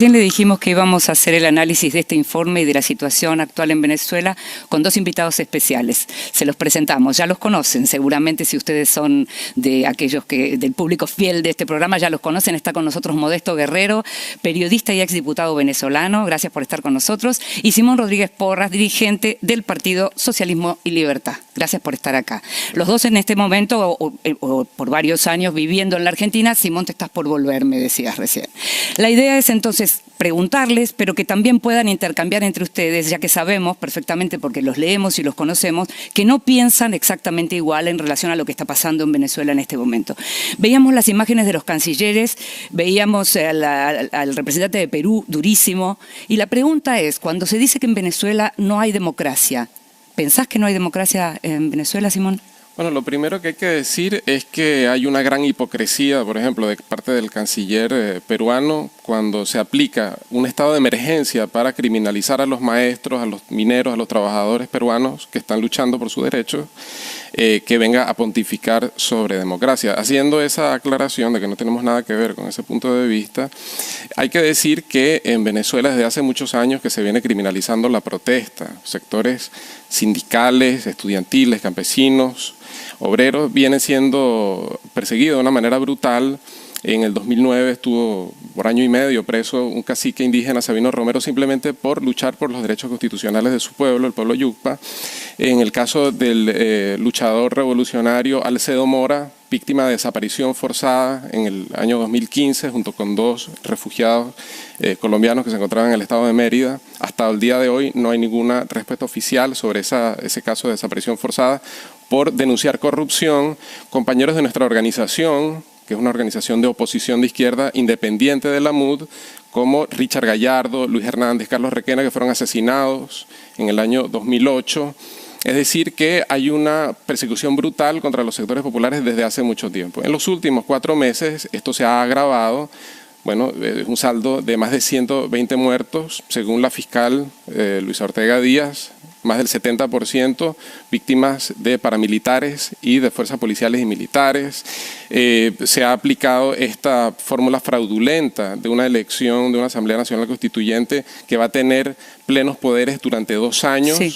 Le dijimos que íbamos a hacer el análisis de este informe y de la situación actual en Venezuela con dos invitados especiales. Se los presentamos, ya los conocen, seguramente si ustedes son de aquellos del público fiel de este programa, ya los conocen. Está con nosotros Modesto Guerrero, periodista y exdiputado venezolano, gracias por estar con nosotros, y Simón Rodríguez Porras, dirigente del Partido Socialismo y Libertad. Gracias por estar acá. Los dos en este momento, o por varios años viviendo en la Argentina. Simón, te estás por volver, me decías recién. La idea es entonces preguntarles, pero que también puedan intercambiar entre ustedes, ya que sabemos perfectamente, porque los leemos y los conocemos, que no piensan exactamente igual en relación a lo que está pasando en Venezuela en este momento. Veíamos las imágenes de los cancilleres, veíamos al representante de Perú, durísimo, y la pregunta es, cuando se dice que en Venezuela no hay democracia, ¿pensás que no hay democracia en Venezuela, Simón? Bueno, lo primero que hay que decir es que hay una gran hipocresía, por ejemplo, de parte del canciller peruano cuando se aplica un estado de emergencia para criminalizar a los maestros, a los mineros, a los trabajadores peruanos que están luchando por sus derechos, que venga a pontificar sobre democracia. Haciendo esa aclaración de que no tenemos nada que ver con ese punto de vista, hay que decir que en Venezuela desde hace muchos años que se viene criminalizando la protesta, sectores sindicales, estudiantiles, campesinos, obreros vienen siendo perseguidos de una manera brutal. En el 2009 estuvo por año y medio preso un cacique indígena, Sabino Romero, simplemente por luchar por los derechos constitucionales de su pueblo, el pueblo Yucpa. En el caso del luchador revolucionario Alcedo Mora, víctima de desaparición forzada en el año 2015, junto con dos refugiados colombianos que se encontraban en el estado de Mérida. Hasta el día de hoy no hay ninguna respuesta oficial sobre ese caso de desaparición forzada por denunciar corrupción. Compañeros de nuestra organización, que es una organización de oposición de izquierda independiente de la MUD, como Richard Gallardo, Luis Hernández, Carlos Requena, que fueron asesinados en el año 2008. Es decir, que hay una persecución brutal contra los sectores populares desde hace mucho tiempo. En los últimos 4 meses esto se ha agravado. Bueno, es un saldo de más de 120 muertos, según la fiscal Luisa Ortega Díaz, más del 70% víctimas de paramilitares y de fuerzas policiales y militares. Se ha aplicado esta fórmula fraudulenta de una elección de una Asamblea Nacional Constituyente que va a tener plenos poderes durante 2 años. Sí.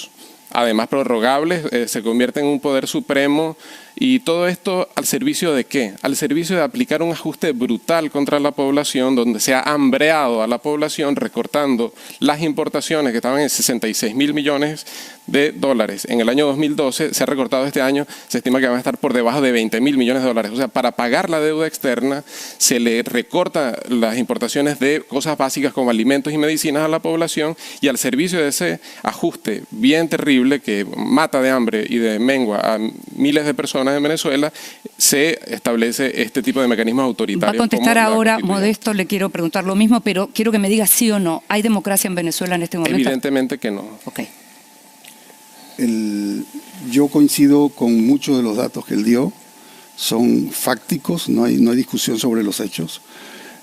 Además prorrogables, se convierte en un poder supremo, y todo esto ¿al servicio de qué? Al servicio de aplicar un ajuste brutal contra la población, donde se ha hambreado a la población recortando las importaciones que estaban en 66.000 millones de dólares. En el año 2012 se ha recortado este año, se estima que van a estar por debajo de 20.000 millones de dólares. O sea, para pagar la deuda externa se le recorta las importaciones de cosas básicas como alimentos y medicinas a la población, y al servicio de ese ajuste bien terrible que mata de hambre y de mengua a miles de personas en Venezuela, se establece este tipo de mecanismos autoritarios. Va a contestar ahora, Modesto, le quiero preguntar lo mismo, pero quiero que me diga sí o no. ¿Hay democracia en Venezuela en este momento? Evidentemente que no. Ok. Yo coincido con muchos de los datos que él dio, son fácticos, no hay discusión sobre los hechos,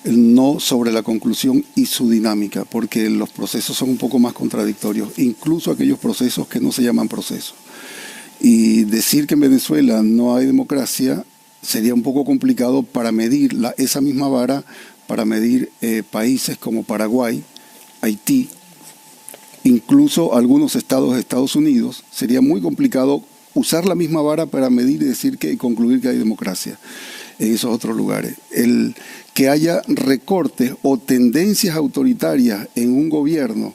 no sobre la conclusión y su dinámica, porque los procesos son un poco más contradictorios, incluso aquellos procesos que no se llaman procesos. Y decir que en Venezuela no hay democracia sería un poco complicado para medir esa misma vara, para medir países como Paraguay, Haití, incluso algunos estados de Estados Unidos. Sería muy complicado usar la misma vara para medir y decir y concluir que hay democracia en esos otros lugares. El que haya recortes o tendencias autoritarias en un gobierno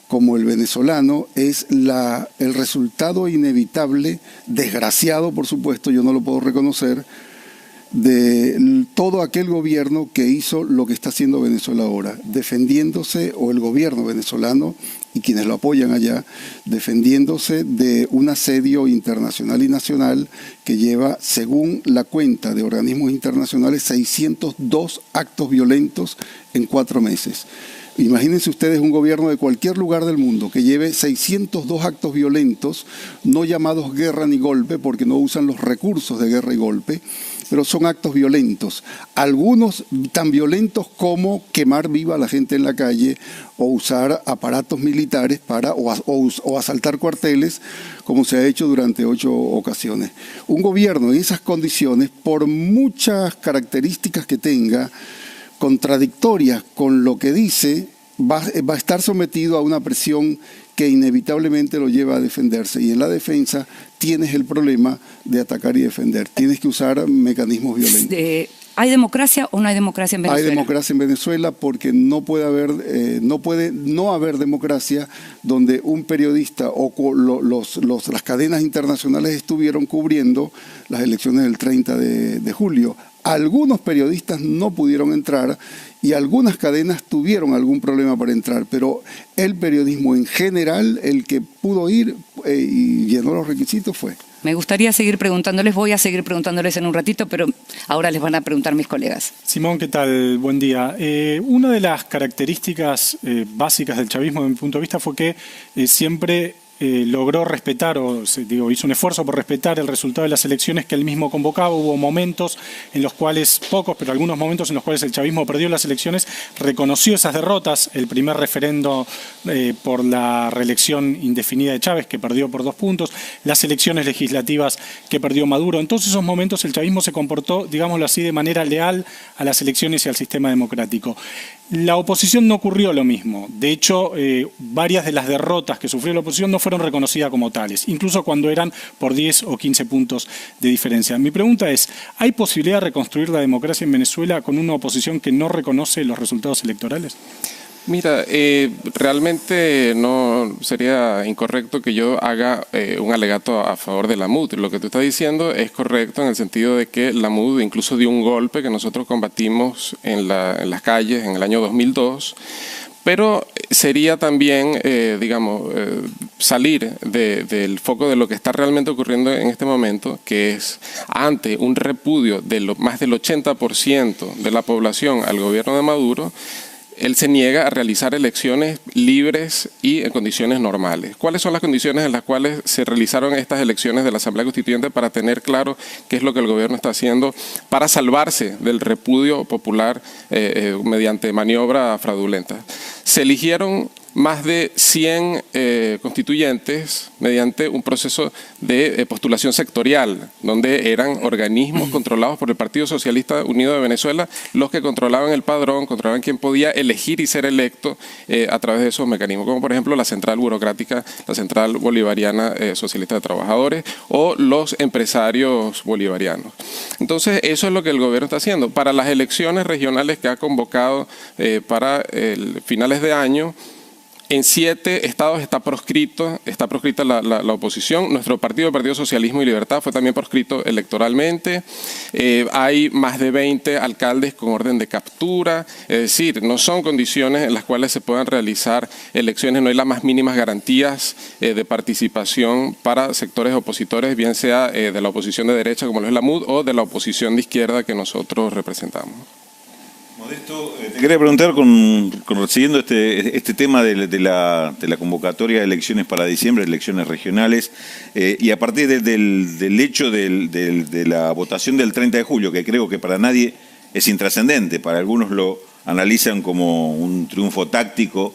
como el venezolano es el resultado inevitable, desgraciado por supuesto, yo no lo puedo reconocer, de todo aquel gobierno que hizo lo que está haciendo Venezuela ahora, defendiéndose, o el gobierno venezolano y quienes lo apoyan allá, defendiéndose de un asedio internacional y nacional que lleva, según la cuenta de organismos internacionales, 602 actos violentos en 4 meses. Imagínense ustedes un gobierno de cualquier lugar del mundo que lleve 602 actos violentos, no llamados guerra ni golpe, porque no usan los recursos de guerra y golpe, pero son actos violentos. Algunos tan violentos como quemar viva a la gente en la calle o usar aparatos militares o asaltar cuarteles, como se ha hecho durante 8 ocasiones. Un gobierno en esas condiciones, por muchas características que tenga, contradictorias con lo que dice, va a estar sometido a una presión que inevitablemente lo lleva a defenderse. Y en la defensa tienes el problema de atacar y defender. Tienes que usar mecanismos violentos. ¿Hay democracia o no hay democracia en Venezuela? Hay democracia en Venezuela porque no puede no haber democracia donde un periodista o las cadenas internacionales estuvieron cubriendo las elecciones del 30 de julio. Algunos periodistas no pudieron entrar y algunas cadenas tuvieron algún problema para entrar, pero el periodismo en general, el que pudo ir y llenó los requisitos fue. Me gustaría seguir preguntándoles, voy a seguir preguntándoles en un ratito, pero ahora les van a preguntar mis colegas. Simón, ¿qué tal? Buen día. Una de las características básicas del chavismo, desde mi punto de vista, fue que siempre logró respetar, hizo un esfuerzo por respetar el resultado de las elecciones que él mismo convocaba. Hubo momentos en los cuales, pocos, pero algunos momentos en los cuales el chavismo perdió las elecciones, reconoció esas derrotas, el primer referendo por la reelección indefinida de Chávez, que perdió por 2 puntos, las elecciones legislativas que perdió Maduro. En todos esos momentos el chavismo se comportó, digámoslo así, de manera leal a las elecciones y al sistema democrático. La oposición no ocurrió lo mismo. De hecho, varias de las derrotas que sufrió la oposición no fueron reconocidas como tales, incluso cuando eran por 10 o 15 puntos de diferencia. Mi pregunta es, ¿hay posibilidad de reconstruir la democracia en Venezuela con una oposición que no reconoce los resultados electorales? Mira, realmente no sería incorrecto que yo haga un alegato a favor de la MUD. Lo que tú estás diciendo es correcto en el sentido de que la MUD incluso dio un golpe que nosotros combatimos en las calles en el año 2002, pero sería también, salir del foco de lo que está realmente ocurriendo en este momento, que es ante un repudio de más del 80% de la población al gobierno de Maduro. Él se niega a realizar elecciones libres y en condiciones normales. ¿Cuáles son las condiciones en las cuales se realizaron estas elecciones de la Asamblea Constituyente para tener claro qué es lo que el gobierno está haciendo para salvarse del repudio popular mediante maniobra fraudulenta? Se eligieron más de 100 constituyentes mediante un proceso de postulación sectorial, donde eran organismos controlados por el Partido Socialista Unido de Venezuela, los que controlaban el padrón, controlaban quién podía elegir y ser electo a través de esos mecanismos, como por ejemplo la Central Burocrática, la Central Bolivariana Socialista de Trabajadores o los empresarios bolivarianos. Entonces, eso es lo que el gobierno está haciendo. Para las elecciones regionales que ha convocado para finales de año, en 7 estados está proscrita la oposición. Nuestro partido, el Partido Socialismo y Libertad, fue también proscrito electoralmente. Hay más de 20 alcaldes con orden de captura. Es decir, no son condiciones en las cuales se puedan realizar elecciones. No hay las más mínimas garantías de participación para sectores opositores, bien sea de la oposición de derecha, como lo es la MUD, o de la oposición de izquierda que nosotros representamos. Modesto, te quería preguntar, siguiendo este tema de la convocatoria de elecciones para diciembre, elecciones regionales, y a partir del hecho de la votación del 30 de julio, que creo que para nadie es intrascendente, para algunos lo analizan como un triunfo táctico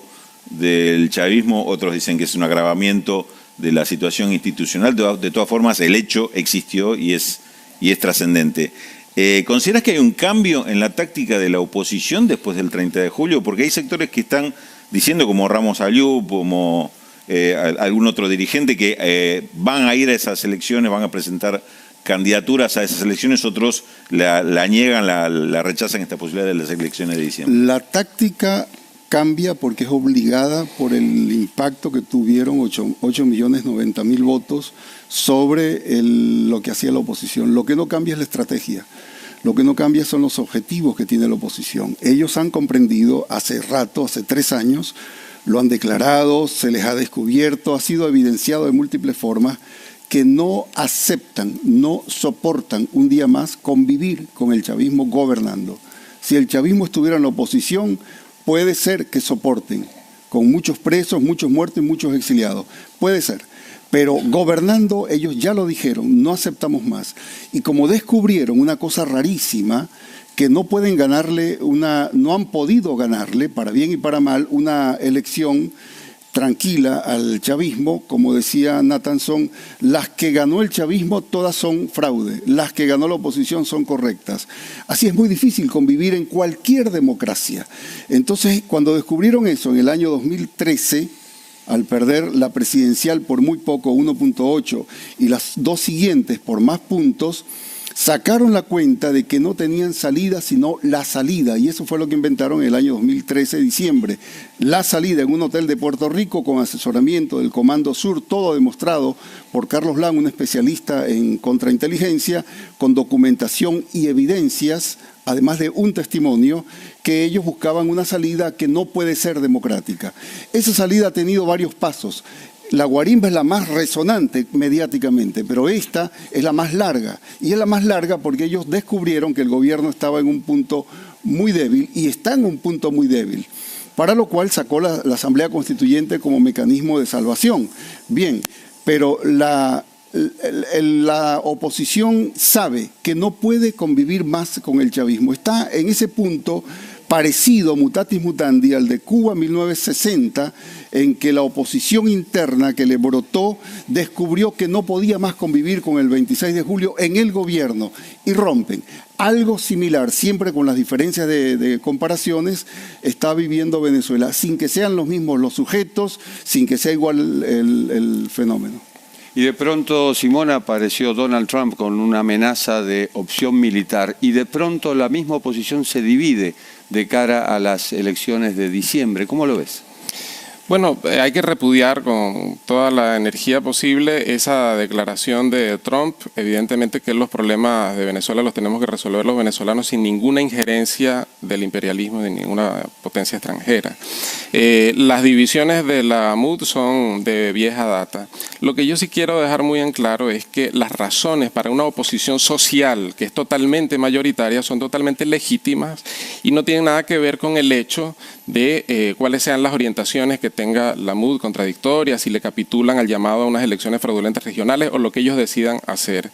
del chavismo, otros dicen que es un agravamiento de la situación institucional. De todas formas, el hecho existió y es trascendente. ¿Consideras que hay un cambio en la táctica de la oposición después del 30 de julio? Porque hay sectores que están diciendo, como Ramos Ayub, como algún otro dirigente, que van a ir a esas elecciones, van a presentar candidaturas a esas elecciones, otros la niegan, la rechazan esta posibilidad de las elecciones de diciembre. La táctica cambia porque es obligada por el impacto que tuvieron 8.090.000 votos sobre lo que hacía la oposición. Lo que no cambia es la estrategia. Lo que no cambia son los objetivos que tiene la oposición. Ellos han comprendido hace rato, hace 3 años, lo han declarado, se les ha descubierto, ha sido evidenciado de múltiples formas, que no aceptan, no soportan un día más convivir con el chavismo gobernando. Si el chavismo estuviera en la oposición, puede ser que soporten, con muchos presos, muchos muertos y muchos exiliados. Puede ser. Pero gobernando, ellos ya lo dijeron, no aceptamos más. Y como descubrieron una cosa rarísima, que no pueden ganarle no han podido ganarle, para bien y para mal, una elección tranquila al chavismo, como decía Nathanson, las que ganó el chavismo todas son fraude, las que ganó la oposición son correctas. Así es muy difícil convivir en cualquier democracia. Entonces, cuando descubrieron eso en el año 2013, al perder la presidencial por muy poco, 1.8, y las dos siguientes por más puntos, sacaron la cuenta de que no tenían salida sino la salida, y eso fue lo que inventaron en el año 2013, diciembre. La salida en un hotel de Puerto Rico con asesoramiento del Comando Sur, todo demostrado por Carlos Lang, un especialista en contrainteligencia, con documentación y evidencias, además de un testimonio, que ellos buscaban una salida que no puede ser democrática. Esa salida ha tenido varios pasos. La guarimba es la más resonante mediáticamente, pero esta es la más larga. Y es la más larga porque ellos descubrieron que el gobierno estaba en un punto muy débil y está en un punto muy débil, para lo cual sacó la Asamblea Constituyente como mecanismo de salvación. Bien, pero la oposición sabe que no puede convivir más con el chavismo. Está en ese punto parecido, mutatis mutandi, al de Cuba 1960, en que la oposición interna que le brotó descubrió que no podía más convivir con el 26 de julio en el gobierno y rompen. Algo similar, siempre con las diferencias de comparaciones, está viviendo Venezuela, sin que sean los mismos los sujetos, sin que sea igual el fenómeno. Y de pronto, Simón, apareció Donald Trump con una amenaza de opción militar y de pronto la misma oposición se divide de cara a las elecciones de diciembre. ¿Cómo lo ves? Bueno, hay que repudiar con toda la energía posible esa declaración de Trump. Evidentemente que los problemas de Venezuela los tenemos que resolver los venezolanos sin ninguna injerencia del imperialismo de ninguna potencia extranjera. Las divisiones de la MUD son de vieja data. Lo que yo sí quiero dejar muy en claro es que las razones para una oposición social que es totalmente mayoritaria son totalmente legítimas y no tienen nada que ver con el hecho de cuáles sean las orientaciones que tenga la MUD contradictorias, si le capitulan al llamado a unas elecciones fraudulentas regionales o lo que ellos decidan hacer.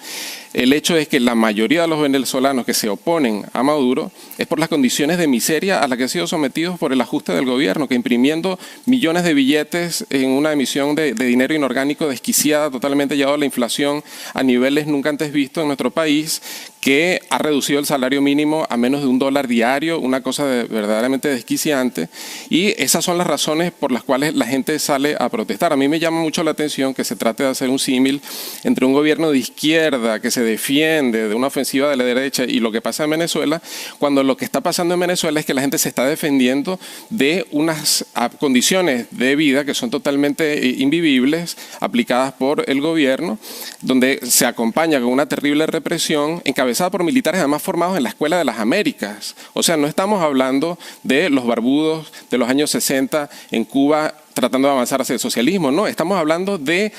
El hecho es que la mayoría de los venezolanos que se oponen a Maduro es por las condiciones de miseria a las que han sido sometidos por el ajuste del gobierno, que imprimiendo millones de billetes en una emisión de dinero inorgánico desquiciada, totalmente llevado a la inflación a niveles nunca antes vistos en nuestro país, que ha reducido el salario mínimo a menos de $1 diario, una cosa verdaderamente desquiciante, y esas son las razones por las cuales la gente sale a protestar. A mí me llama mucho la atención que se trate de hacer un símil entre un gobierno de izquierda que se defiende de una ofensiva de la derecha y lo que pasa en Venezuela, cuando lo que está pasando en Venezuela es que la gente se está defendiendo de unas condiciones de vida que son totalmente invivibles, aplicadas por el gobierno, donde se acompaña con una terrible represión encabezada por militares además formados en la Escuela de las Américas. O sea, no estamos hablando de los barbudos de los años 60 en Cuba tratando de avanzar hacia el socialismo, no, estamos hablando del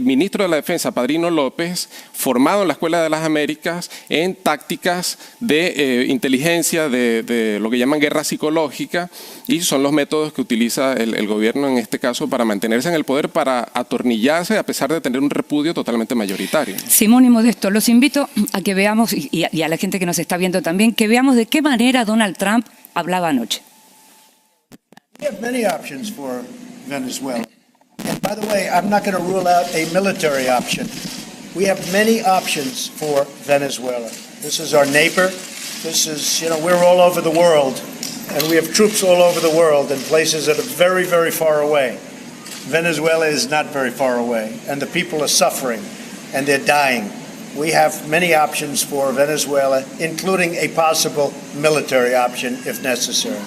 ministro de la Defensa, Padrino López, formado en la Escuela de las Américas en tácticas de inteligencia, de lo que llaman guerra psicológica, y son los métodos que utiliza el gobierno en este caso para mantenerse en el poder, para atornillarse a pesar de tener un repudio totalmente mayoritario. Simón y Modesto, los invito a que veamos, y a la gente que nos está viendo también, que veamos de qué manera Donald Trump hablaba anoche. We have many options for Venezuela. And by the way, I'm not going to rule out a military option. We have many options for Venezuela. This is our neighbor. This is, we're all over the world. And we have troops all over the world in places that are very, very far away. Venezuela is not very far away. And the people are suffering and they're dying. We have many options for Venezuela, including a possible military option if necessary.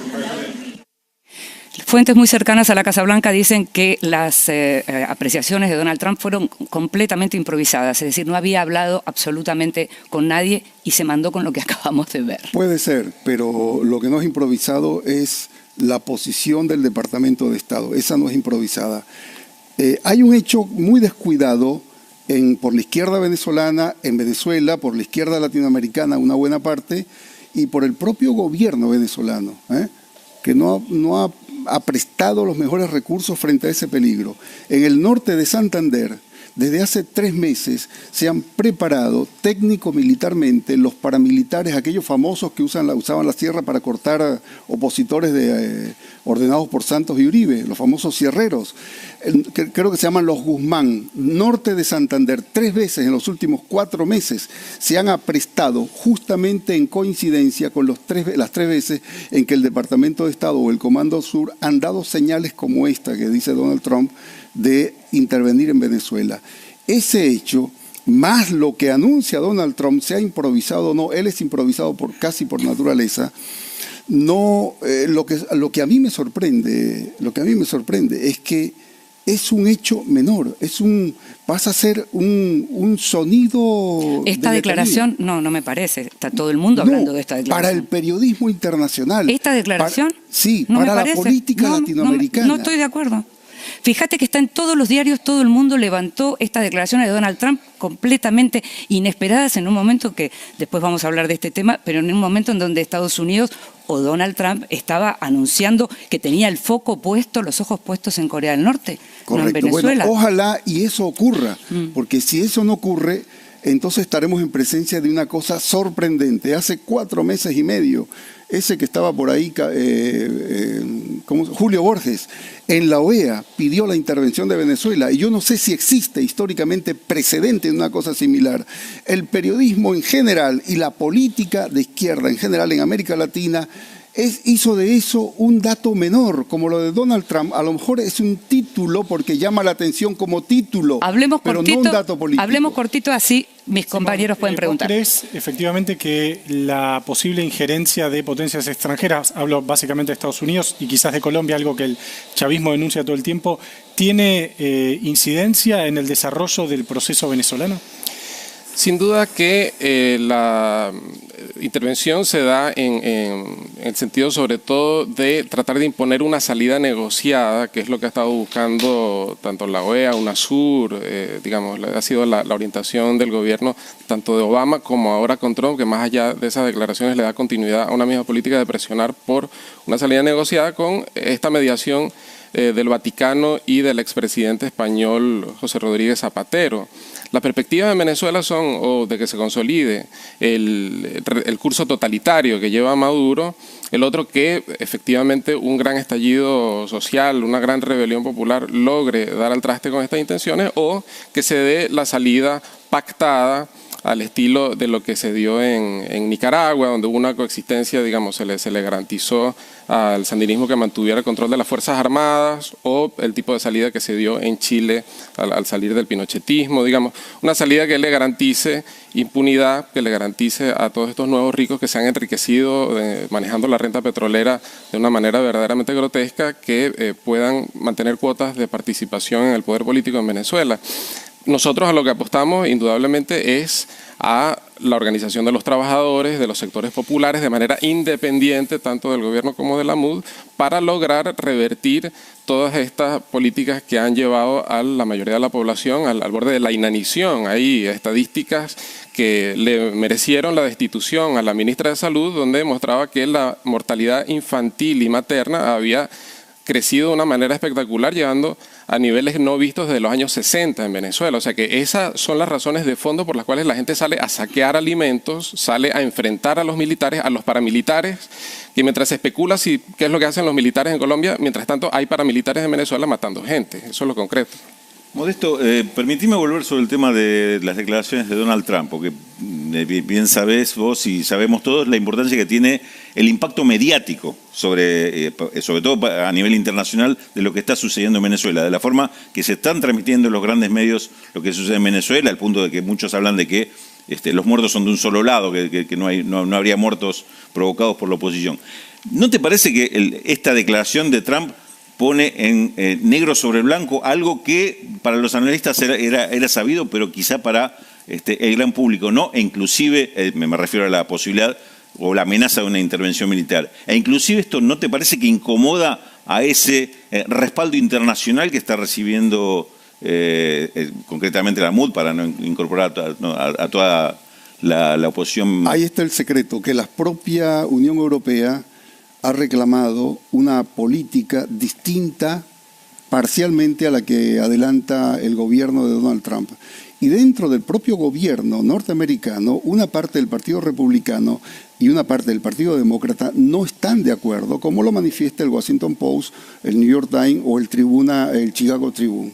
Fuentes muy cercanas a la Casa Blanca dicen que las apreciaciones de Donald Trump fueron completamente improvisadas, es decir, no había hablado absolutamente con nadie y se mandó con lo que acabamos de ver. Puede ser, pero lo que no es improvisado es la posición del Departamento de Estado, esa no es improvisada. Hay un hecho muy descuidado por la izquierda venezolana, en Venezuela, por la izquierda latinoamericana, una buena parte, y por el propio gobierno venezolano, que no ha prestado los mejores recursos frente a ese peligro. En el norte de Santander, desde hace 3 meses se han preparado técnico-militarmente los paramilitares, aquellos famosos que usaban la sierra para cortar opositores ordenados por Santos y Uribe, los famosos sierreros. Creo que se llaman los Guzmán, norte de Santander. 3 veces en los últimos 4 meses se han aprestado justamente en coincidencia con las 3 veces en que el Departamento de Estado o el Comando Sur han dado señales como esta que dice Donald Trump de intervenir en Venezuela. Ese hecho, más lo que anuncia Donald Trump, sea improvisado o no, él es improvisado casi por naturaleza. No, lo que a mí me sorprende es que es un hecho menor, pasa a ser un sonido. Esta declaración, no me parece, está todo el mundo hablando de esta declaración. Para el periodismo internacional. ¿Esta declaración? Sí, no para la política latinoamericana. No estoy de acuerdo. Fíjate que está en todos los diarios, todo el mundo levantó estas declaraciones de Donald Trump completamente inesperadas en un momento que, después vamos a hablar de este tema, pero en un momento en donde Estados Unidos o Donald Trump estaba anunciando que tenía el foco puesto, los ojos puestos en Corea del Norte, correcto, no en Venezuela. Bueno, ojalá y eso ocurra, porque si eso no ocurre, entonces estaremos en presencia de una cosa sorprendente. Hace 4 meses y medio, ese que estaba por ahí, Julio Borges, en la OEA pidió la intervención de Venezuela, y yo no sé si existe históricamente precedente de una cosa similar. El periodismo en general y la política de izquierda en general en América Latina hizo de eso un dato menor, como lo de Donald Trump. A lo mejor es un título porque llama la atención como título, pero no un dato político. Hablemos cortito, así mis compañeros pueden preguntar. ¿Vos crees efectivamente que la posible injerencia de potencias extranjeras, hablo básicamente de Estados Unidos y quizás de Colombia, algo que el chavismo denuncia todo el tiempo, tiene incidencia en el desarrollo del proceso venezolano? Sin duda que la intervención se da en el sentido sobre todo de tratar de imponer una salida negociada, que es lo que ha estado buscando tanto la OEA, UNASUR, digamos, ha sido la orientación del gobierno tanto de Obama como ahora con Trump, que más allá de esas declaraciones le da continuidad a una misma política de presionar por una salida negociada con esta mediación del Vaticano y del expresidente español José Rodríguez Zapatero. Las perspectivas en Venezuela son o de que se consolide el curso totalitario que lleva Maduro, el otro que efectivamente un gran estallido social, una gran rebelión popular logre dar al traste con estas intenciones, o que se dé la salida pactada al estilo de lo que se dio en Nicaragua, donde hubo una coexistencia, digamos, se le garantizó al sandinismo que mantuviera el control de las Fuerzas Armadas, o el tipo de salida que se dio en Chile al salir del pinochetismo, digamos, una salida que le garantice impunidad, que le garantice a todos estos nuevos ricos que se han enriquecido manejando la renta petrolera de una manera verdaderamente grotesca, que puedan mantener cuotas de participación en el poder político en Venezuela. Nosotros a lo que apostamos indudablemente es a la organización de los trabajadores, de los sectores populares, de manera independiente tanto del gobierno como de la MUD, para lograr revertir todas estas políticas que han llevado a la mayoría de la población al borde de la inanición. Hay estadísticas que le merecieron la destitución a la ministra de Salud, donde demostraba que la mortalidad infantil y materna había crecido de una manera espectacular, llegando a niveles no vistos desde los años 60 en Venezuela. O sea que esas son las razones de fondo por las cuales la gente sale a saquear alimentos, sale a enfrentar a los militares, a los paramilitares, que mientras se especula qué es lo que hacen los militares en Colombia, mientras tanto hay paramilitares en Venezuela matando gente. Eso es lo concreto. Modesto, permitime volver sobre el tema de las declaraciones de Donald Trump, porque bien sabés vos y sabemos todos la importancia que tiene el impacto mediático sobre todo a nivel internacional de lo que está sucediendo en Venezuela, de la forma que se están transmitiendo en los grandes medios lo que sucede en Venezuela, al punto de que muchos hablan de que los muertos son de un solo lado, que no habría muertos provocados por la oposición. ¿No te parece que esta declaración de Trump pone en negro sobre blanco algo que para los analistas era sabido, pero quizá para el gran público no, e inclusive, me refiero a la posibilidad o la amenaza de una intervención militar? E inclusive esto, ¿no te parece que incomoda a ese respaldo internacional que está recibiendo concretamente la MUD, para no incorporar a toda la oposición? Ahí está el secreto, que la propia Unión Europea ha reclamado una política distinta parcialmente a la que adelanta el gobierno de Donald Trump. Y dentro del propio gobierno norteamericano, una parte del Partido Republicano y una parte del Partido Demócrata no están de acuerdo, como lo manifiesta el Washington Post, el New York Times o el Chicago Tribune.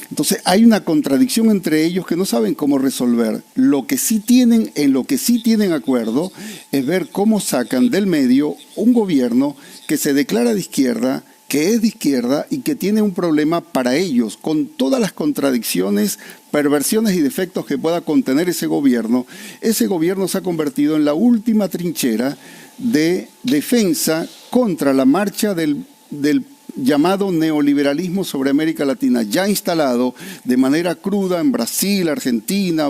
Entonces hay una contradicción entre ellos que no saben cómo resolver. En lo que sí tienen acuerdo es ver cómo sacan del medio un gobierno que se declara de izquierda, que es de izquierda y que tiene un problema para ellos, con todas las contradicciones, perversiones y defectos que pueda contener ese gobierno se ha convertido en la última trinchera de defensa contra la marcha del llamado neoliberalismo sobre América Latina, ya instalado de manera cruda en Brasil, Argentina,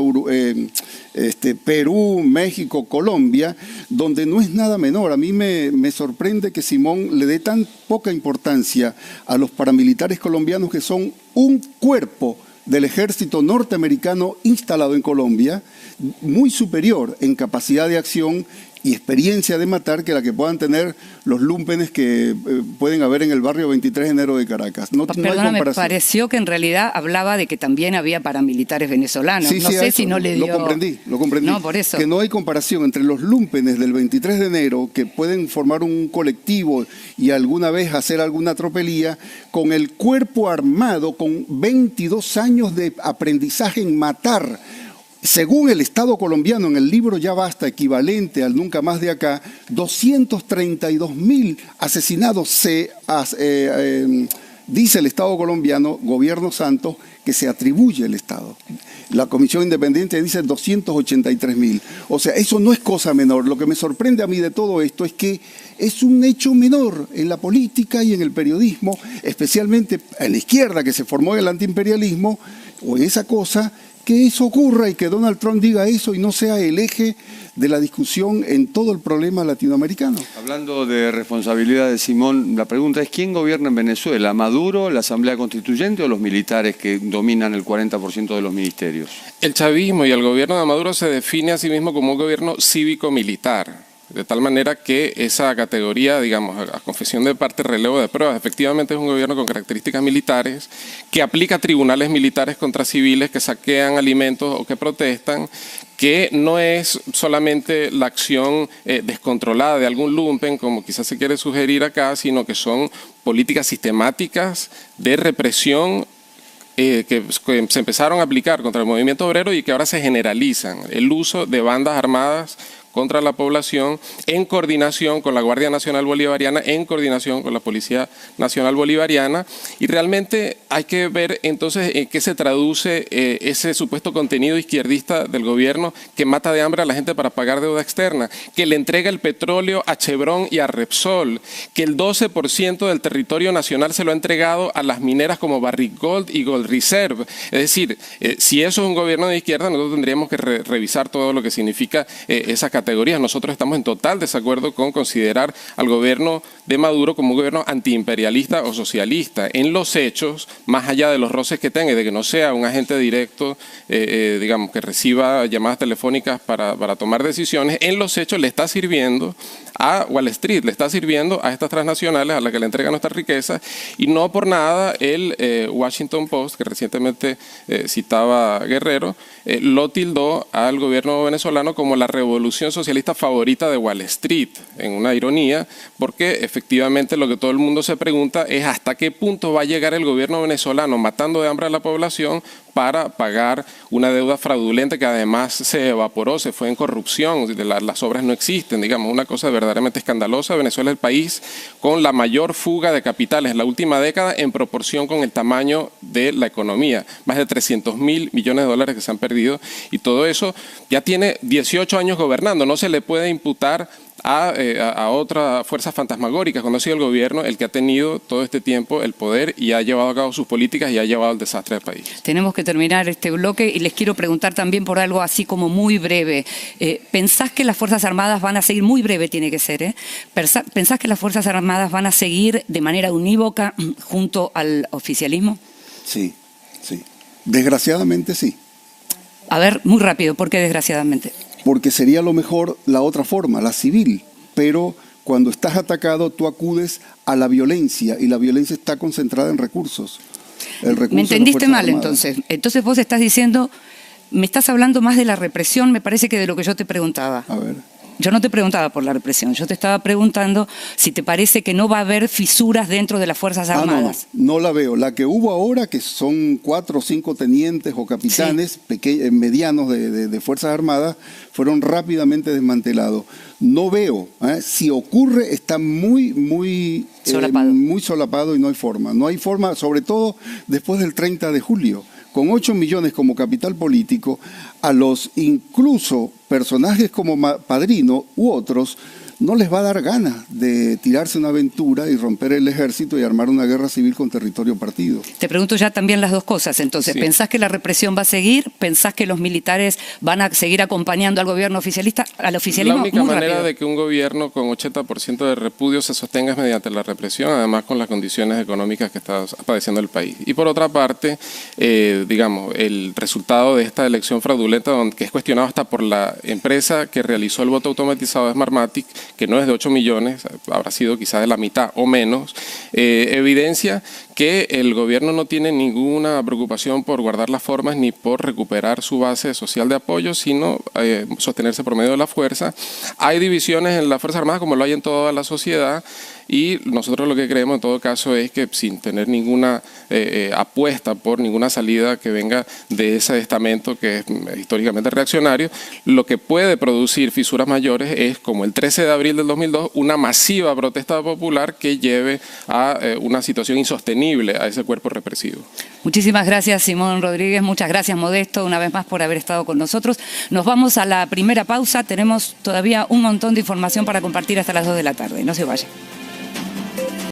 Perú, México, Colombia, donde no es nada menor. A mí me sorprende que Simón le dé tan poca importancia a los paramilitares colombianos, que son un cuerpo del ejército norteamericano instalado en Colombia, muy superior en capacidad de acción y experiencia de matar que la que puedan tener los lúmpenes que pueden haber en el barrio 23 de enero de Caracas. No hay comparación. Me pareció que en realidad hablaba de que también había paramilitares venezolanos. Sí, no sé si no le dio... Lo comprendí. No, por eso. Que no hay comparación entre los lúmpenes del 23 de enero, que pueden formar un colectivo y alguna vez hacer alguna tropelía, con el cuerpo armado con 22 años de aprendizaje en matar. Según el Estado colombiano, en el libro Ya Basta, equivalente al Nunca Más de Acá, 232.000 asesinados dice el Estado colombiano, gobierno Santos, que se atribuye el Estado. La Comisión Independiente dice 283.000. O sea, eso no es cosa menor. Lo que me sorprende a mí de todo esto es que es un hecho menor en la política y en el periodismo, especialmente en la izquierda que se formó en el antiimperialismo, o en esa cosa, que eso ocurra y que Donald Trump diga eso y no sea el eje de la discusión en todo el problema latinoamericano. Hablando de responsabilidad de Simón, la pregunta es: ¿quién gobierna en Venezuela? ¿Maduro, la Asamblea Constituyente o los militares que dominan el 40% de los ministerios? El chavismo y el gobierno de Maduro se define a sí mismo como un gobierno cívico-militar. De tal manera que esa categoría, digamos, a confesión de parte, relevo de pruebas, efectivamente es un gobierno con características militares, que aplica tribunales militares contra civiles que saquean alimentos o que protestan, que no es solamente la acción descontrolada de algún lumpen, como quizás se quiere sugerir acá, sino que son políticas sistemáticas de represión que se empezaron a aplicar contra el movimiento obrero y que ahora se generalizan. El uso de bandas armadas contra la población en coordinación con la Guardia Nacional Bolivariana, en coordinación con la Policía Nacional Bolivariana, y realmente hay que ver entonces en qué se traduce ese supuesto contenido izquierdista del gobierno que mata de hambre a la gente para pagar deuda externa, que le entrega el petróleo a Chevron y a Repsol, que el 12% del territorio nacional se lo ha entregado a las mineras como Barrick Gold y Gold Reserve. Es decir, si eso es un gobierno de izquierda, nosotros tendríamos que revisar todo lo que significa esa categorías. Nosotros estamos en total desacuerdo con considerar al gobierno de Maduro como un gobierno antiimperialista o socialista. En los hechos, más allá de los roces que tenga y de que no sea un agente directo, digamos, que reciba llamadas telefónicas para tomar decisiones, en los hechos le está sirviendo a Wall Street, le está sirviendo a estas transnacionales a las que le entregan nuestras riquezas, y no por nada el Washington Post, que recientemente citaba Guerrero, lo tildó al gobierno venezolano como la revolución socialista favorita de Wall Street, en una ironía, porque efectivamente lo que todo el mundo se pregunta es hasta qué punto va a llegar el gobierno venezolano matando de hambre a la población para pagar una deuda fraudulenta que además se evaporó, se fue en corrupción, las obras no existen, digamos, una cosa verdaderamente escandalosa. Venezuela es el país con la mayor fuga de capitales en la última década en proporción con el tamaño de la economía, más de 300.000 millones de dólares que se han perdido, y todo eso ya tiene 18 años gobernando. No se le puede imputar a otras fuerzas fantasmagóricas, cuando ha sido el gobierno el que ha tenido todo este tiempo el poder y ha llevado a cabo sus políticas y ha llevado al desastre del país. Tenemos que terminar este bloque y les quiero preguntar también por algo así como muy breve. ¿Pensás que las Fuerzas Armadas van a seguir, muy breve tiene que ser, ¿pensás que las Fuerzas Armadas van a seguir de manera unívoca junto al oficialismo? Sí. Desgraciadamente sí. A ver, muy rápido, ¿por qué desgraciadamente? Porque sería lo mejor la otra forma, la civil, pero cuando estás atacado, tú acudes a la violencia y la violencia está concentrada en recursos. Me entendiste mal entonces. Entonces vos estás diciendo, me estás hablando más de la represión, me parece, que de lo que yo te preguntaba. A ver. Yo no te preguntaba por la represión, yo te estaba preguntando si te parece que no va a haber fisuras dentro de las Fuerzas Armadas. No la veo. La que hubo ahora, que son 4 o 5 tenientes o capitanes medianos de Fuerzas Armadas, fueron rápidamente desmantelados. No veo. Si ocurre, está muy solapado y no hay forma. No hay forma, sobre todo después del 30 de julio. Con 8 millones como capital político, a los incluso personajes como Padrino u otros, no les va a dar ganas de tirarse una aventura y romper el ejército y armar una guerra civil con territorio partido. Te pregunto ya también las dos cosas. Entonces, ¿pensás que la represión va a seguir? ¿Pensás que los militares van a seguir acompañando al gobierno oficialista, al oficialismo? La única manera de que un gobierno con 80% de repudio se sostenga es mediante la represión, además con las condiciones económicas que está padeciendo el país. Y por otra parte, digamos, el resultado de esta elección fraudulenta, que es cuestionado hasta por la empresa que realizó el voto automatizado de Smartmatic, que no es de 8 millones, habrá sido quizás de la mitad o menos, evidencia que el gobierno no tiene ninguna preocupación por guardar las formas ni por recuperar su base social de apoyo, sino sostenerse por medio de la fuerza. Hay divisiones en las Fuerzas Armadas como lo hay en toda la sociedad, y nosotros lo que creemos en todo caso es que sin tener ninguna apuesta por ninguna salida que venga de ese estamento que es históricamente reaccionario, lo que puede producir fisuras mayores es, como el 13 de abril del 2002, una masiva protesta popular que lleve a una situación insostenible a ese cuerpo represivo. Muchísimas gracias, Simón Rodríguez. Muchas gracias, Modesto, una vez más por haber estado con nosotros. Nos vamos a la primera pausa. Tenemos todavía un montón de información para compartir hasta las 2 de la tarde. No se vayan.